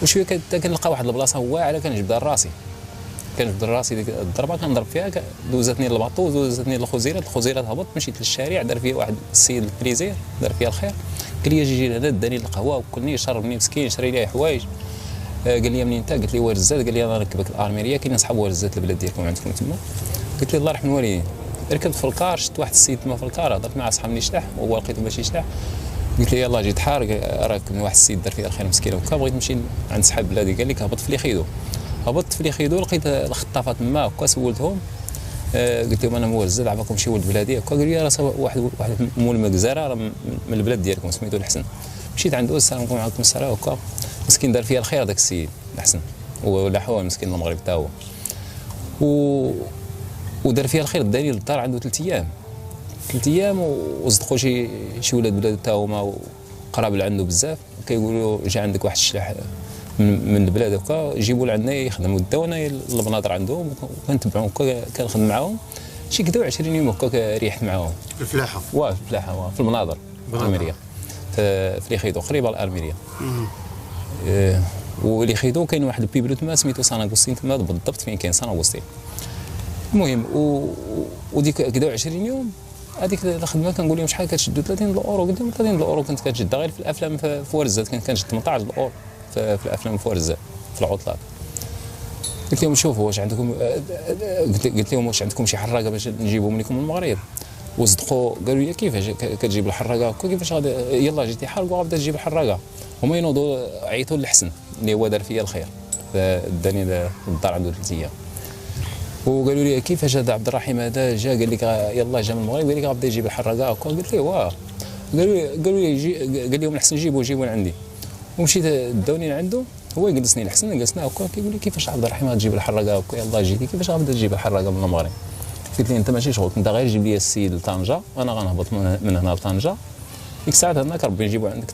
وشويه كنلقى واحد البلاصه واعره كنجبد راسي، ديك الضربه كنضرب فيها، دوزتني الباطو، دوزتني الخزيرات هبط، مشيت للشارع، دار فيا واحد السيد البليزير دار فيا الخير، قال لي جي لهنا، داني القهوه وكلني، شربني مسكين، شري لي حوايج. قال لي منين انت؟ قلت لي ورزات. قال لي انا نركبك الارميريه، كاين صحاب ورزات البلاد ديالكم عندكم تما. قلت له الله يرحم الوالدين. ركبت في الكار، شفت واحد السيد تما في الكار، هضرت مع صحاب شلاح، هو لقيته ماشي شلاح. قلت له يلاه جيت حار، راك من واحد السيد دار فيا الخير مسكين وكا، بغيت نمشي عند صحاب بلادي. قال لك هبط في ليخيدو. هبطت في ليخيدو، لقيت الخطافات تما هكا، سولتهم، قلت لهم انا مورزه، عافاكم شي ولد بلادي هكا. قال لي راه واحد مول مكزاره، راه من البلاد ديالكم، سميتو الحسن. مشيت عنده، السلام عليكم، وعليكم السلام هكا، مسكين دار فيا الخير هذاك السيد الحسن، ولا حوال مسكين المغرب حتى هو، ودار فيها الخير، داني للدار عنده 3 ايام، وصدقوا شي ولاد بلاد حتى هما قراب عنده بزاف، كيقولوا جا عندك واحد الشلاح من البلاد هكا، جيبوا لعندنا يخدموا الدا، وانا البناظر عندهم وكنتبعهم هكا، كنخدم معاهم شي كدا 20 يوم هكا، ريحت معاهم في الفلاحه. في الفلاحه، في المناظر الارميريه، في ليخيدو قريبه الارميريه. وليخيدو كاين واحد البيبلو تما سميتو سان اغوستين، تما بالضبط فين كاين سان اغوستين. المهم وديك كدا 20 يوم هذيك الخدمه كنقول لهم شحال كتشدوا؟ 30 الاورو. قلت لهم 30 الاورو كنت كنشدها غير في الافلام في ورزات، كنت كنشد 18 الاورو في الافلام في ورزات في العطلات. قلت لهم شوفوا واش عندكم، قلت لهم واش عندكم شي حراقه باش نجيبهم لكم من المغرب؟ وصدقوا قالوا لي كيفاش كتجيب الحراقه هكا، كيفاش غادي يلاه جيتي حرق وغادي تجيب الحراقه. هما ينوضوا عيطوا للحسن اللي هو دار فيا الخير، داني للدار عنده 3 ايام، وقالوا لي كيفاش هذا عبد الرحيم هذا جا، قال لك يلاه جا من المغرب، قال لك غادي يجيب الحراقه هكا. قلت له واه. قالوا لي قال لهم الحسن جيبوا لعندي، ومشيت داوني لعنده، هو يجلسني الحسن، جلسنا هكا، كيقول لي كيفاش عبد الرحيم غتجيب الحراقه هكا، يلاه جيتي كيفاش غادي تجيب الحراقه من المغرب؟ قلت له انت ماشي شغلك، انت غير جيب لي السيد لطنجه، انا غنهبط من هنا لطنجه، ديك الساعه هناك ربي نجيبو عندك.